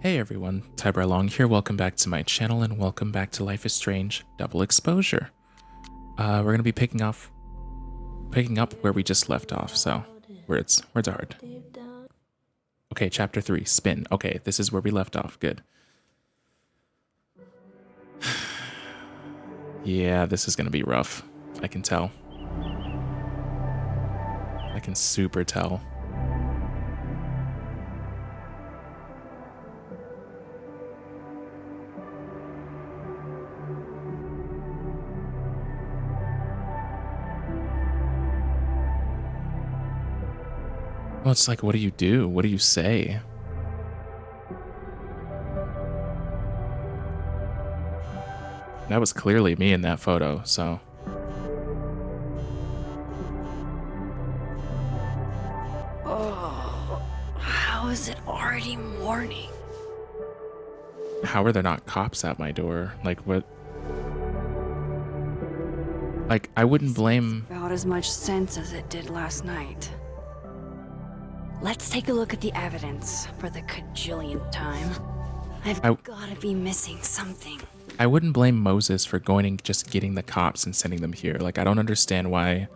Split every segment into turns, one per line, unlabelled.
Hey everyone, Tyber Long here. Welcome back to my channel and welcome back to Life is Strange Double Exposure. We're gonna be picking up where we just left off. So words are hard. Okay, chapter 3, spin. Okay, this is where we left off. Good. Yeah, this is gonna be rough. I can tell. I can super tell. Well, it's like, what do you do? What do you say? That was clearly me in that photo, so.
Oh, how is it already morning?
How are there not cops at my door? Like, what? Like, I wouldn't blame...
About as much sense as it did last night. Let's take a look at the evidence for the cajillionth time. I've gotta be missing something.
I wouldn't blame Moses for going and just getting the cops and sending them here. Like, I don't understand why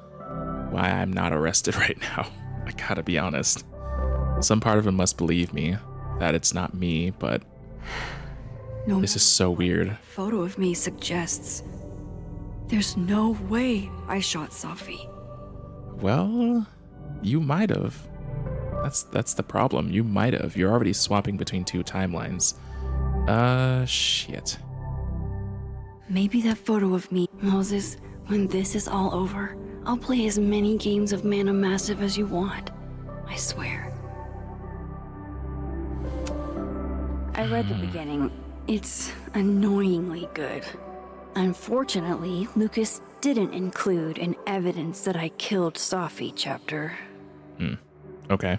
I'm not arrested right now. I gotta be honest. Some part of him must believe me that it's not me, but
No,
this is so weird.
Photo of me suggests there's no way I shot Safi.
Well, you might have. That's the problem. You might have. You're already swapping between two timelines. Shit.
Maybe that photo of me, Moses, when this is all over, I'll play as many games of Mana Massive as you want. I swear. I read the beginning. It's annoyingly good. Unfortunately, Lucas didn't include an evidence that I killed Safi chapter.
Okay.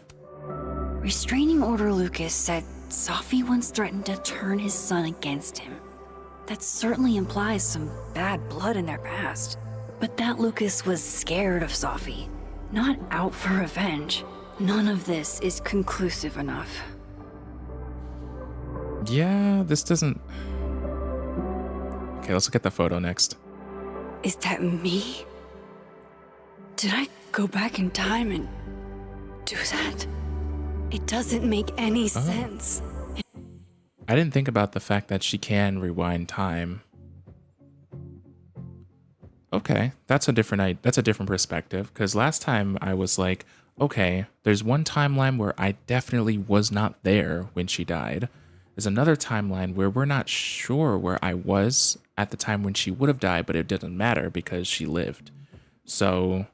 Restraining Order Lucas said Safi once threatened to turn his son against him. That certainly implies some bad blood in their past. But that Lucas was scared of Safi, not out for revenge. None of this is conclusive enough.
Yeah, this doesn't... Okay, let's look at the photo next.
Is that me? Did I go back in time and do that? It doesn't make any sense.
I didn't think about the fact that she can rewind time. Okay, that's a different perspective, because last time I was like, okay, there's one timeline where I definitely was not there when she died. There's another timeline where we're not sure where I was at the time when she would have died, but it didn't matter because she lived. So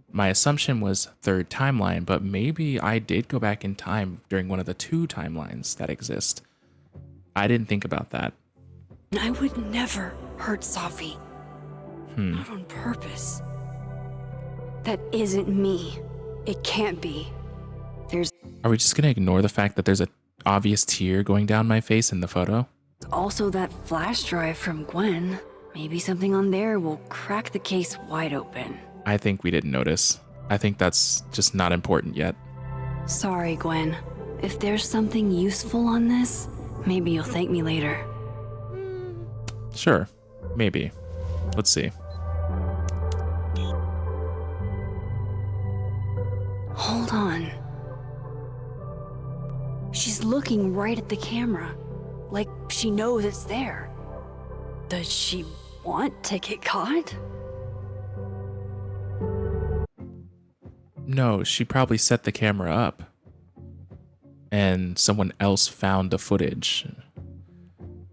my assumption was third timeline, but maybe I did go back in time during one of the two timelines that exist. I didn't think about that.
I would never hurt Safi. Not on purpose. That isn't me. It can't be.
Are we just gonna ignore the fact that there's a obvious tear going down my face in the photo?
Also that flash drive from Gwen. Maybe something on there will crack the case wide open.
I think we didn't notice. I think that's just not important yet.
Sorry, Gwen. If there's something useful on this, maybe you'll thank me later.
Sure, maybe. Let's see.
Hold on. She's looking right at the camera, like she knows it's there. Does she want to get caught?
No, she probably set the camera up. And someone else found the footage.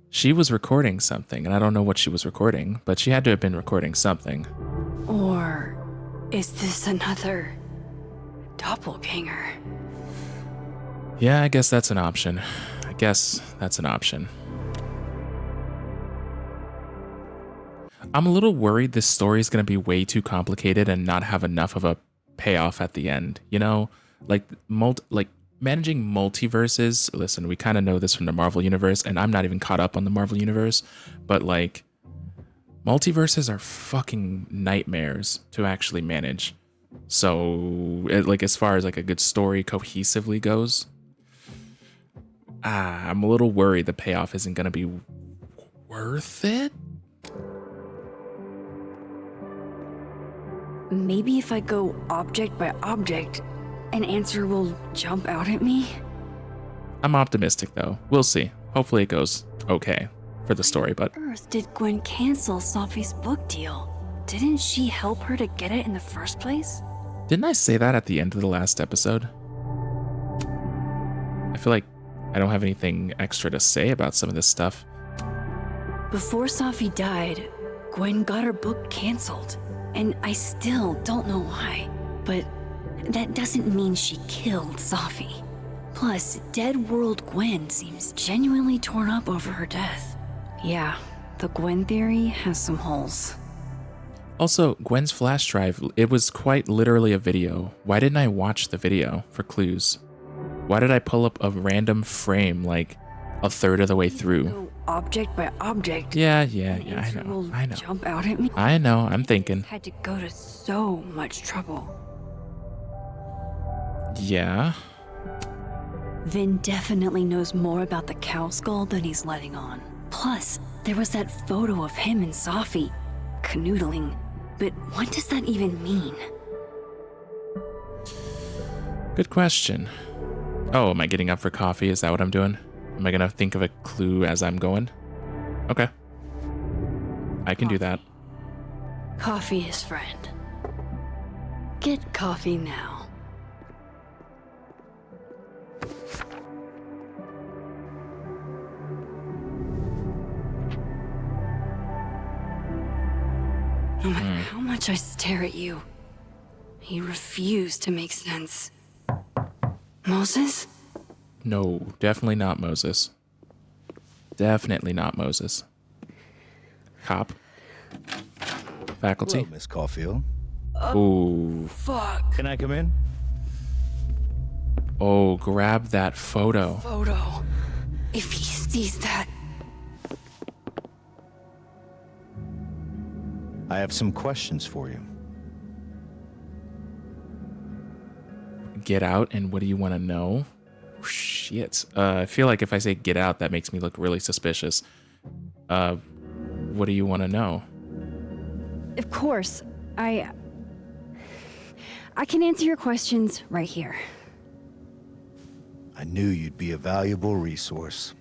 She was recording something, and I don't know what she was recording, but she had to have been recording something.
Or is this another doppelganger?
Yeah, I guess that's an option. I'm a little worried this story is going to be way too complicated and not have enough of a payoff at the end. You know, like managing multiverses. Listen, we kind of know this from the Marvel universe, and I'm not even caught up on the Marvel universe, but like multiverses are fucking nightmares to actually manage. So, like as far as like a good story cohesively goes, I'm a little worried the payoff isn't going to be worth it.
Maybe if I go object by object, an answer will jump out at me?
I'm optimistic, though. We'll see. Hopefully it goes okay for the story, but...
Why on earth did Gwen cancel Sophie's book deal? Didn't she help her to get it in the first place?
Didn't I say that at the end of the last episode? I feel like I don't have anything extra to say about some of this stuff.
Before Sophie died, Gwen got her book canceled. And I still don't know why. But that doesn't mean she killed Sophie. Plus, Dead World Gwen seems genuinely torn up over her death. Yeah, the Gwen theory has some holes.
Also, Gwen's flash drive, it was quite literally a video. Why didn't I watch the video for clues? Why did I pull up a random frame like a third of the way through?
Go object by object.
Yeah, I know.
Jump out at me.
I know, I'm thinking.
Had to go to so much trouble.
Yeah.
Vin definitely knows more about the cow skull than he's letting on. Plus, there was that photo of him and Sophie canoodling. But what does that even mean?
Good question. Oh, am I getting up for coffee? Is that what I'm doing? Am I gonna think of a clue as I'm going? Okay. I can do that.
Coffee is friend. Get coffee now. No matter how much I stare at you, you refuse to make sense. Moses?
No, definitely not Moses. Definitely not Moses. Cop. Faculty.
Hello, Miss Caulfield.
Ooh.
Fuck.
Can I come in?
Oh, grab that photo.
Photo. If he sees that.
I have some questions for you.
Get out, and what do you want to know? Shit. I feel like if I say get out, that makes me look really suspicious. What do you want to know?
Of course. I can answer your questions right here.
I knew you'd be a valuable resource.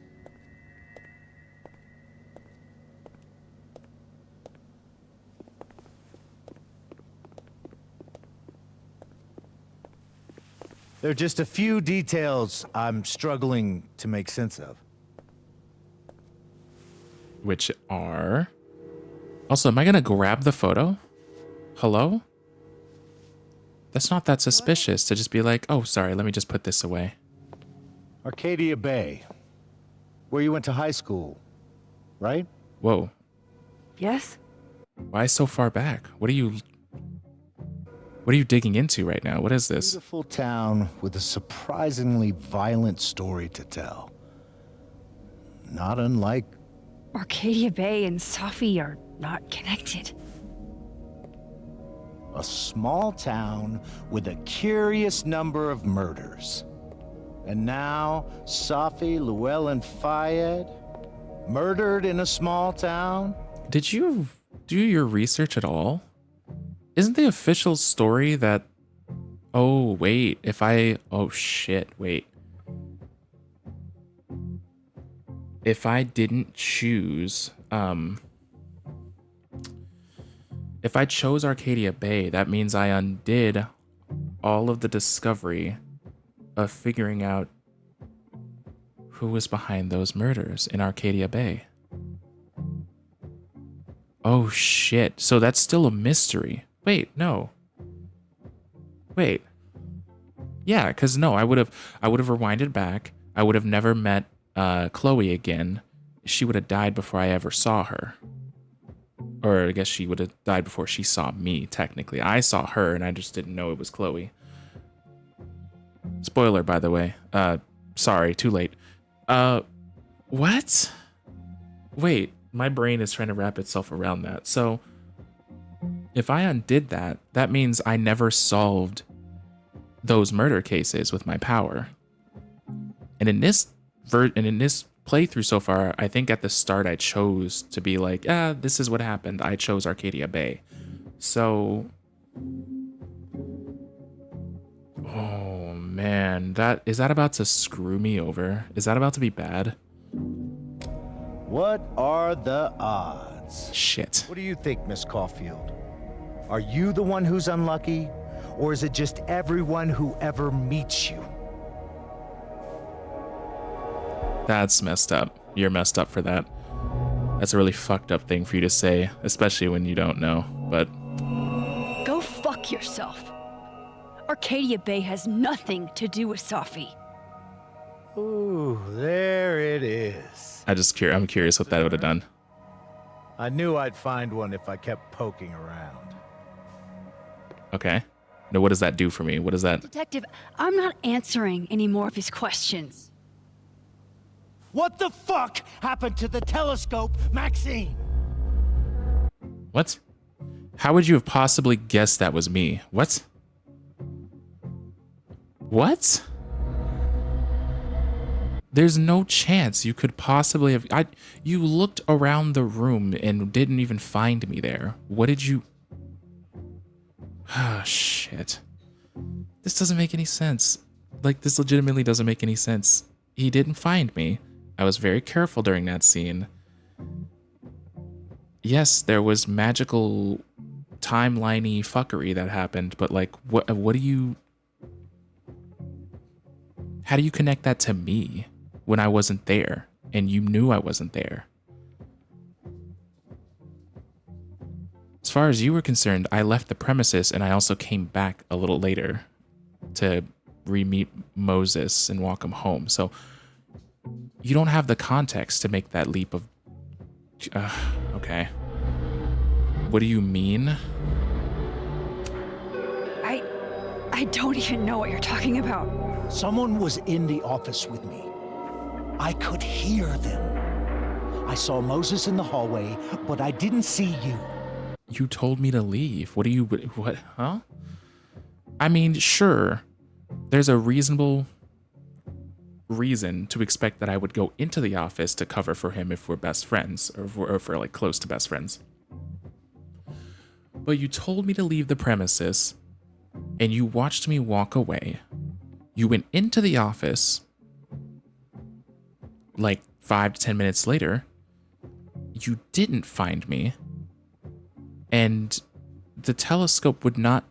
There are just a few details I'm struggling to make sense of.
Which are... Also, am I going to grab the photo? Hello? That's not that suspicious to just be like, oh, sorry, let me just put this away.
Arcadia Bay, where you went to high school, right?
Whoa.
Yes?
Why so far back? What are you digging into right now? What is this?
Beautiful town with a surprisingly violent story to tell. Not unlike...
Arcadia Bay and Safi are not connected.
a small town with a curious number of murders. And now, Safi, Llewellyn Fayed, murdered in a small town?
Did you do your research at all? Isn't the official story that... Oh, wait, oh, shit, wait. If I didn't choose... If I chose Arcadia Bay, that means I undid all of the discovery of figuring out who was behind those murders in Arcadia Bay. Oh shit, so that's still a mystery. Wait, no. Wait. Yeah, because no, I would have rewinded back. I would have never met Chloe again. She would have died before I ever saw her. Or I guess she would have died before she saw me, technically. I saw her and I just didn't know it was Chloe. Spoiler, by the way. Sorry, too late. What? Wait, my brain is trying to wrap itself around that. So, if I undid that, that means I never solved those murder cases with my power. And in this and in this playthrough so far, I think at the start I chose to be like, this is what happened. I chose Arcadia Bay. So, oh man, is that about to screw me over? Is that about to be bad?
What are the odds?
Shit.
What do you think, Miss Caulfield? Are you the one who's unlucky? Or is it just everyone who ever meets you?
That's messed up. You're messed up for that. That's a really fucked up thing for you to say, especially when you don't know, but...
Go fuck yourself. Arcadia Bay has nothing to do with Safi.
Ooh, there it is.
I'm curious what that would have done.
I knew I'd find one if I kept poking around.
Okay. Now, what does that do for me? What does that...
Detective, I'm not answering any more of his questions.
What the fuck happened to the telescope, Maxine?
What? How would you have possibly guessed that was me? What? What? There's no chance you could possibly have... You looked around the room and didn't even find me there. What did you... Ah, shit. This doesn't make any sense. Like, this legitimately doesn't make any sense. He didn't find me. I was very careful during that scene. Yes, there was magical timeliney fuckery that happened, but like, what do you... How do you connect that to me when I wasn't there and you knew I wasn't there? As far as you were concerned, I left the premises and I also came back a little later to re-meet Moses and walk him home. So you don't have the context to make that leap of... okay. What do you mean?
I don't even know what you're talking about.
Someone was in the office with me. I could hear them. I saw Moses in the hallway, but I didn't see you.
You told me to leave. What, huh? I mean, sure, there's a reasonable reason to expect that I would go into the office to cover for him if we're best friends, or if we're like close to best friends. But you told me to leave the premises, and you watched me walk away. You went into the office, like 5 to 10 minutes later. You didn't find me. And the telescope would not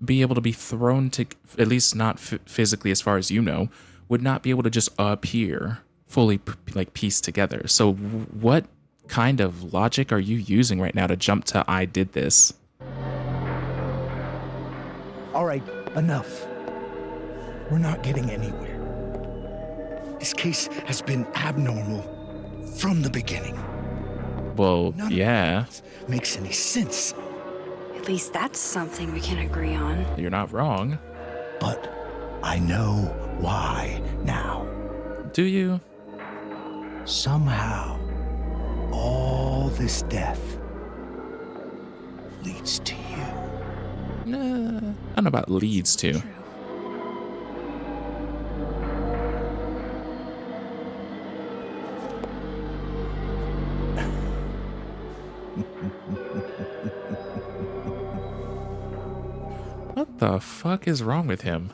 be able to be thrown to, at least not physically as far as you know, would not be able to just appear fully like pieced together. So what kind of logic are you using right now to jump to I did this?
All right, enough. We're not getting anywhere. This case has been abnormal from the beginning.
Well,
None
yeah.
of it makes any sense.
At least that's something we can agree on.
You're not wrong.
But I know why now.
Do you?
Somehow, all this death leads to you.
Nah, I don't know about leads to.
True.
What the fuck is wrong with him?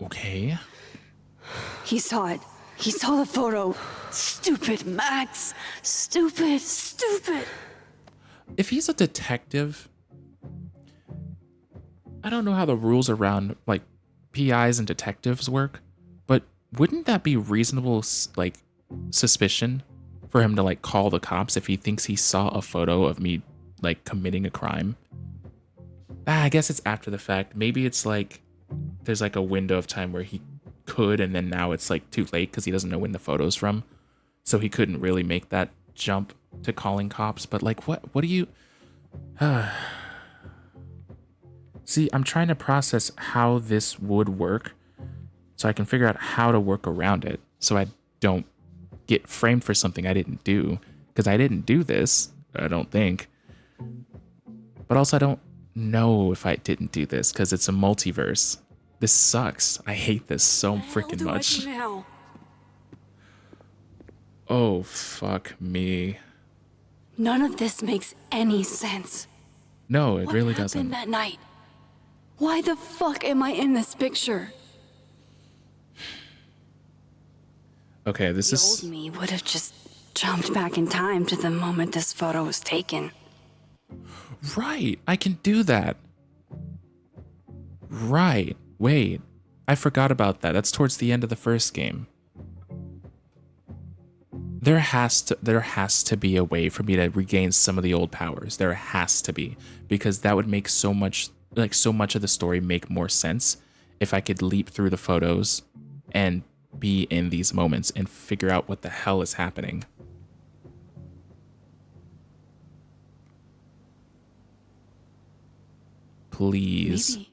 Okay.
He saw it. He saw the photo. Stupid Max. Stupid, stupid.
If he's a detective, I don't know how the rules around like PIs and detectives work, but wouldn't that be reasonable like suspicion for him to like call the cops if he thinks he saw a photo of me like committing a crime? I guess it's after the fact. Maybe it's like there's like a window of time where he could, and then now it's like too late because he doesn't know when the photo's from, so he couldn't really make that jump to calling cops. But like, what do you... See, I'm trying to process how this would work so I can figure out how to work around it so I don't get framed for something I didn't do, because I didn't do this, I don't think. But also I don't know if I didn't do this because it's a multiverse. This sucks. I hate this so freaking much.
Now?
Oh, fuck me.
None of this makes any sense.
No, it
What
really
happened
doesn't.
that night? Why the fuck am I in this picture?
Okay, this
The
is...
old me would have just jumped back in time to the moment this photo was taken.
Right, I can do that. Right, wait. I forgot about that. That's towards the end of the first game. There has to be a way for me to regain some of the old powers. There has to be, because that would make so much of the story make more sense if I could leap through the photos and be in these moments and figure out what the hell is happening. Please.
Maybe.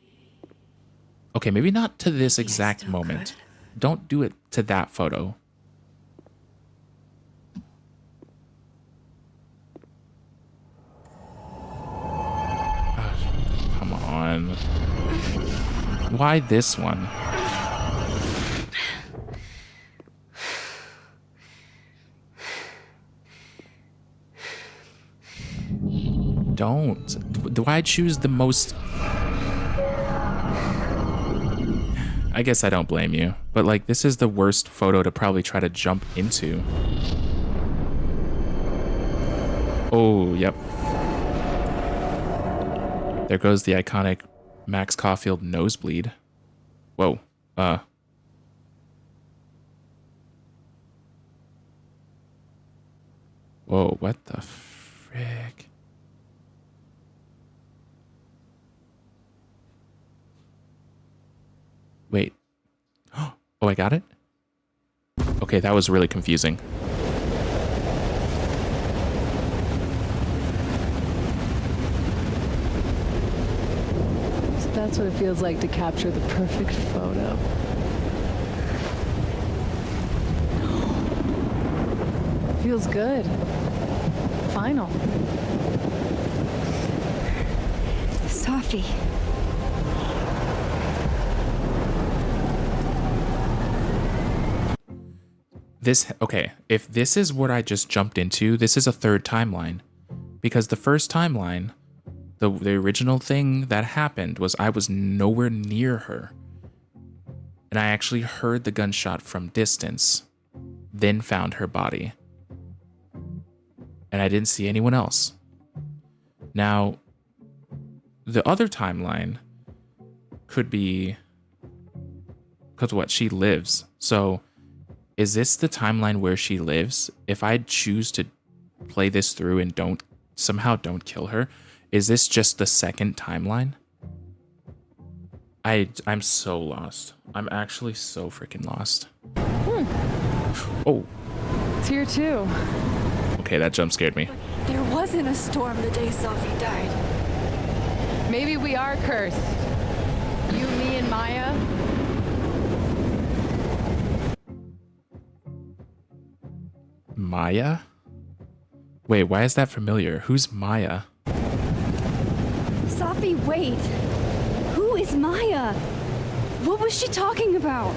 Okay, maybe not to this
Maybe I
exact
still
moment.
could.
Don't do it to that photo. Come on. Why this one? Don't. Do I choose the most... I guess I don't blame you, but like this is the worst photo to probably try to jump into. Oh, yep. There goes the iconic Max Caulfield nosebleed. Whoa. Whoa, what the frick? Wait. Oh, I got it? Okay, that was really confusing.
So that's what it feels like to capture the perfect photo. Feels good. Final.
Safi.
Okay, if this is what I just jumped into, this is a third timeline. Because the first timeline, the original thing that happened was I was nowhere near her. And I actually heard the gunshot from distance, then found her body. And I didn't see anyone else. Now, the other timeline could be... because what? She lives. So... is this the timeline where she lives? If I choose to play this through and somehow don't kill her, is this just the second timeline? I'm so lost. I'm actually so freaking lost. Oh.
It's here too.
Okay, that jump scared me.
There wasn't a storm the day Safi died.
Maybe we are cursed. You, me, and Maya.
Maya? Wait, why is that familiar? Who's Maya?
Safi, wait. Who is Maya? What was she talking about?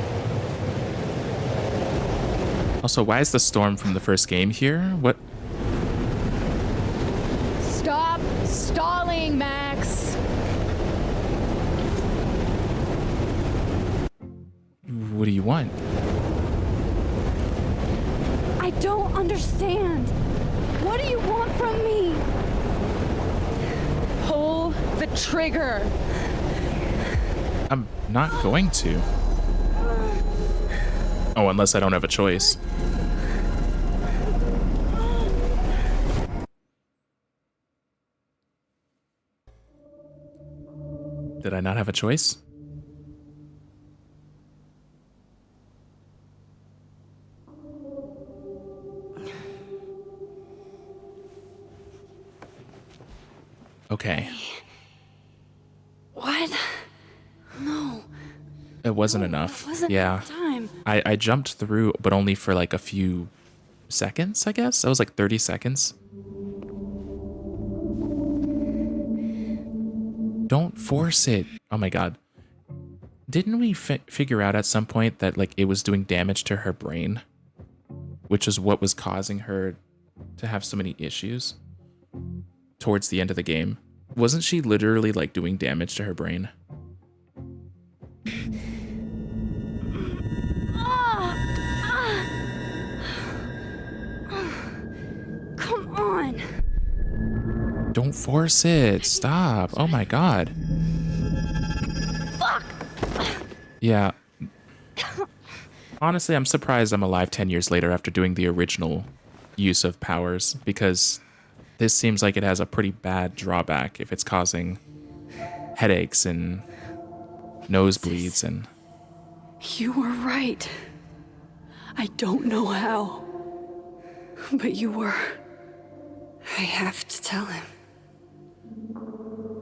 Also, why is the storm from the first game here? What?
Stop stalling, Max.
What do you want?
I don't understand. What do you want from me?
Pull the trigger.
I'm not going to. Oh, unless I don't have a choice. Did I not have a choice? Okay.
What? No.
It wasn't enough.
Wasn't
Yeah.
enough time.
I jumped through, but only for like a few seconds, I guess. That was like 30 seconds. Don't force it. Oh my god. Didn't we figure out at some point that like it was doing damage to her brain? Which is what was causing her to have so many issues towards the end of the game. Wasn't she literally like doing damage to her brain?
Come on.
Don't force it. Stop. Oh my god.
Fuck.
Yeah. Honestly, I'm surprised I'm alive 10 years later after doing the original use of powers, because this seems like it has a pretty bad drawback if it's causing headaches and nosebleeds and...
You were right. I don't know how, but you were.
I have to tell him.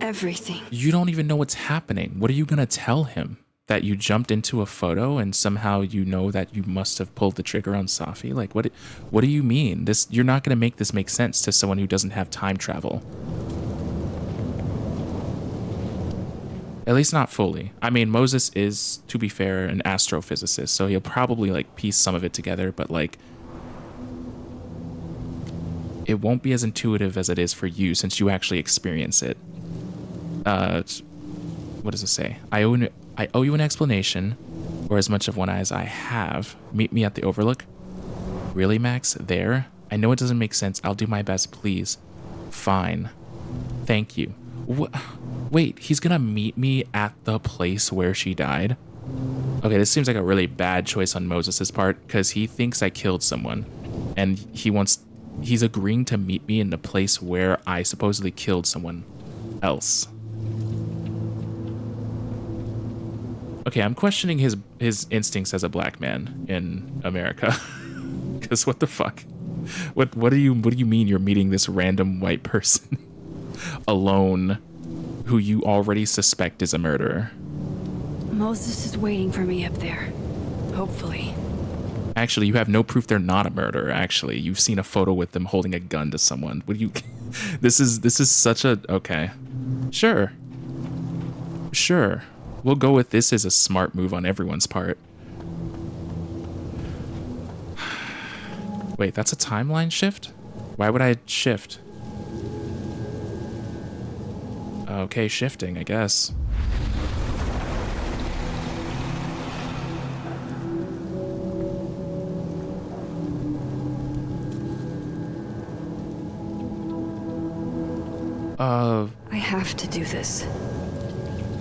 Everything.
You don't even know what's happening. What are you gonna tell him? That you jumped into a photo and somehow you know that you must have pulled the trigger on Safi? Like, what do you mean? You're not gonna make this make sense to someone who doesn't have time travel. At least not fully. I mean, Moses is, to be fair, an astrophysicist, so he'll probably like piece some of it together, but like it won't be as intuitive as it is for you since you actually experience it. What does it say? I owe you an explanation, or as much of one as I have. Meet me at the Overlook. Really, Max? There? I know it doesn't make sense. I'll do my best, please. Fine. Thank you. Wait, he's gonna meet me at the place where she died? Okay, this seems like a really bad choice on Moses' part, because he thinks I killed someone, and he's agreeing to meet me in the place where I supposedly killed someone else. Okay, I'm questioning his instincts as a black man in America. Because what the fuck? What do you mean you're meeting this random white person alone who you already suspect is a murderer?
Moses is waiting for me up there. Hopefully.
Actually, you have no proof they're not a murderer, actually. You've seen a photo with them holding a gun to someone. What do you... This is such a... Okay. Sure. Sure. We'll go with this as a smart move on everyone's part. Wait, that's a timeline shift? Why would I shift? Okay, shifting, I guess.
I have to do this.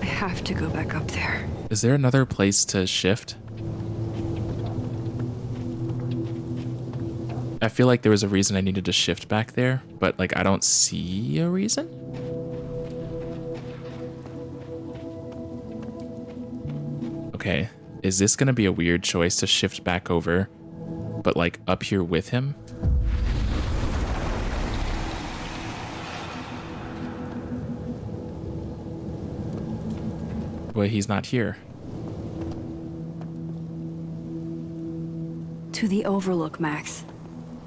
I have to go back up there.
Is there another place to shift? I feel like there was a reason I needed to shift back there, but like I don't see a reason. Okay, is this gonna be a weird choice to shift back over, but like up here with him? But he's not here.
To the Overlook, Max.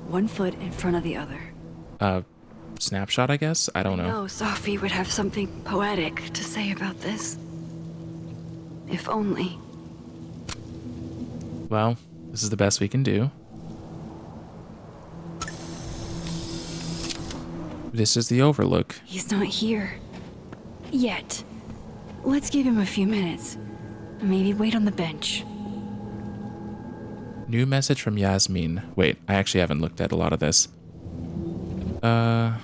1 foot in front of the other.
Snapshot, I guess? I don't know.
No, Safi would have something poetic to say about this. If only.
Well, this is the best we can do. This is the Overlook.
He's not here. Yet. Let's give him a few minutes. Maybe wait on the bench.
New message from Yasmin. Wait, I actually haven't looked at a lot of this. Been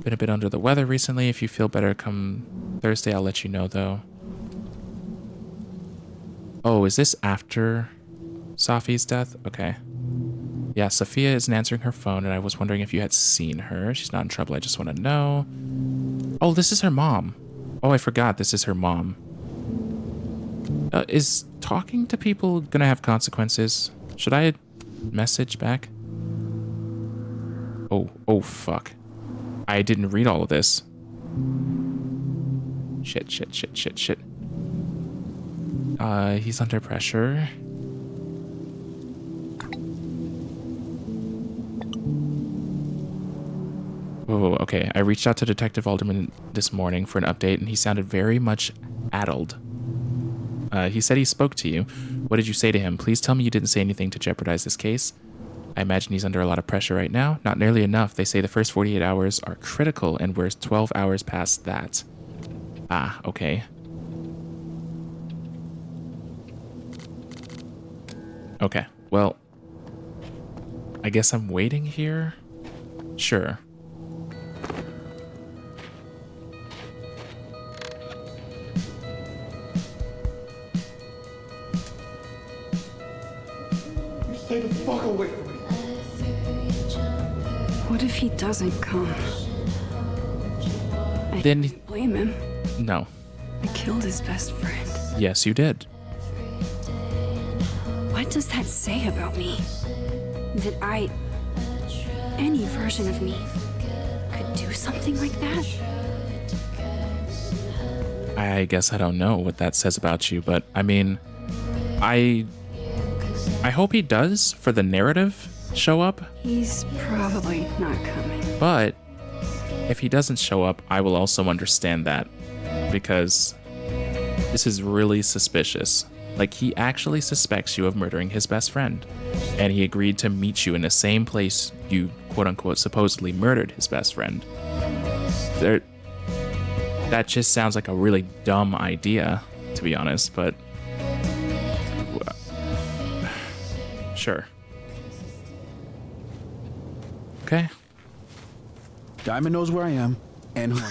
a bit under the weather recently. If you feel better come Thursday, I'll let you know, though. Oh, is this after Safi's death? Okay. Yeah, Sophia isn't answering her phone, and I was wondering if you had seen her. She's not in trouble. I just want to know. Oh, this is her mom. Oh, I forgot. This is her mom. Is talking to people gonna have consequences? Should I message back? Oh, fuck. I didn't read all of this. Shit. He's under pressure. Oh, okay. I reached out to Detective Alderman this morning for an update, and he sounded very much addled. He said he spoke to you. What did you say to him? Please tell me you didn't say anything to jeopardize this case. I imagine he's under a lot of pressure right now. Not nearly enough. They say the first 48 hours are critical, and we're 12 hours past that. Ah, okay. Okay, well, I guess I'm waiting here? Sure.
Stay the fuck away from me.
What if he doesn't come? I
Then
can't blame him.
no.
I killed his best friend.
Yes, you did.
What does that say about me? That any version of me, could do something like that?
I guess I don't know what that says about you, but I mean, I hope he does for the narrative show up,
He's probably not coming.
but if he doesn't show up, I will also understand that because this is really suspicious. Like, he actually suspects you of murdering his best friend, and he agreed to meet you in the same place you quote-unquote supposedly murdered his best friend. That just sounds like a really dumb idea, to be honest, but sure. Okay.
Diamond knows where I am and who I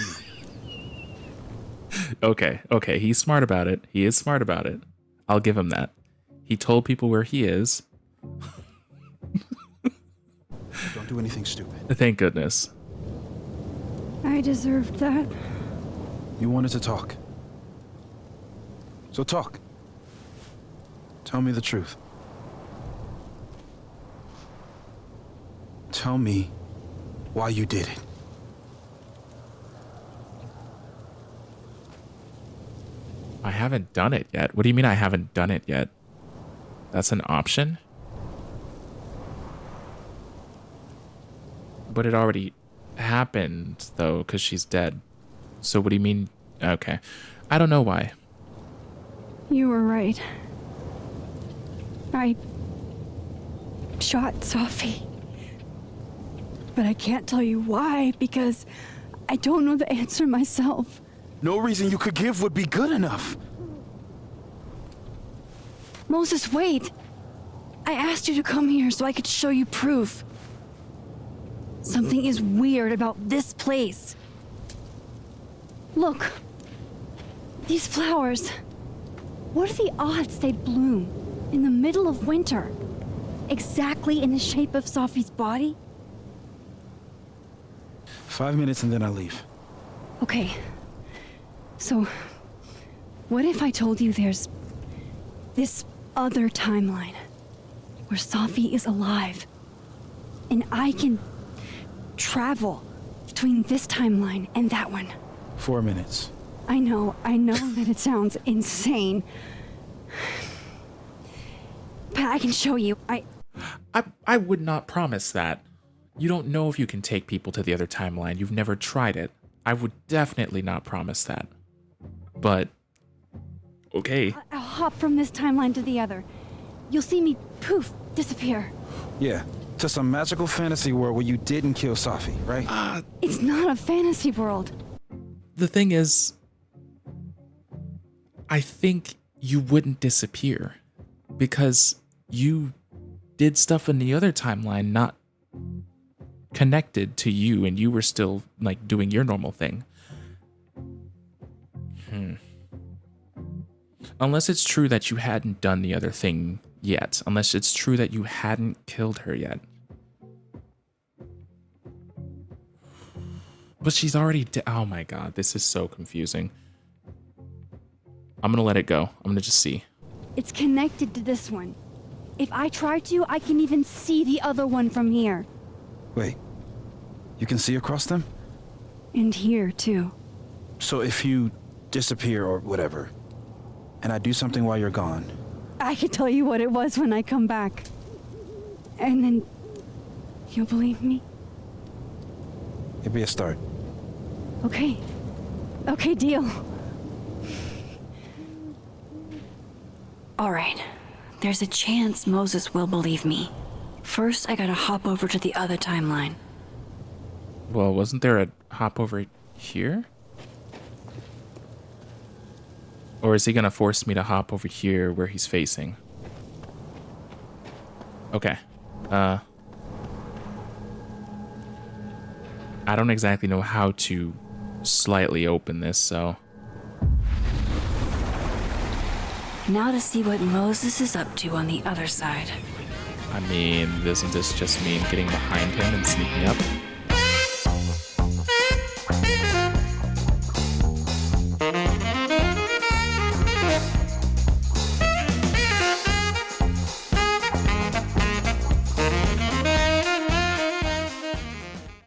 am.
Okay, he's smart about it. He is smart about it. I'll give him that. He told people where he is.
Don't do anything stupid.
Thank goodness.
I deserved that.
You wanted to talk. So talk. Tell me the truth. Tell me why you did it.
I haven't done it yet. What do you mean I haven't done it yet? That's an option? But it already happened, though, because she's dead. So what do you mean? Okay. I don't know why.
You were right. I shot Sophie. But I can't tell you why, because I don't know the answer myself.
No reason you could give would be good enough.
Moses, wait! I asked you to come here so I could show you proof. Something is weird about this place. Look. These flowers. What are the odds they'd bloom in the middle of winter? Exactly in the shape of Sophie's body?
5 minutes and then I leave.
Okay. So, what if I told you there's this other timeline where Sophie is alive and I can travel between this timeline and that one?
4 minutes.
I know that it sounds insane. But I can show you.
I would not promise that. You don't know if you can take people to the other timeline. You've never tried it. I would definitely not promise that. But, okay.
I'll hop from this timeline to the other. You'll see me, poof, disappear.
Yeah, to some magical fantasy world where you didn't kill Sophie, right?
It's not a fantasy world.
The thing is, I think you wouldn't disappear because you did stuff in the other timeline not connected to you, and you were still like doing your normal thing. Unless it's true that you hadn't done the other thing yet. Unless it's true that you hadn't killed her yet. But she's already oh my god, this is so confusing. I'm gonna let it go. I'm gonna just see.
It's connected to this one. If I try to, I can even see the other one from here.
Wait, you can see across them?
And here, too.
So if you disappear or whatever, and I do something while you're gone,
I can tell you what it was when I come back. And then you'll believe me?
It'd be a start.
Okay. Okay, deal.
All right. There's a chance Moses will believe me. First, I gotta hop over to the other timeline.
Well, wasn't there a hop over here? Or is he gonna force me to hop over here where he's facing? Okay. I don't exactly know how to slightly open this, so...
Now to see what Moses is up to on the other side.
I mean, doesn't this just mean getting behind him and sneaking up?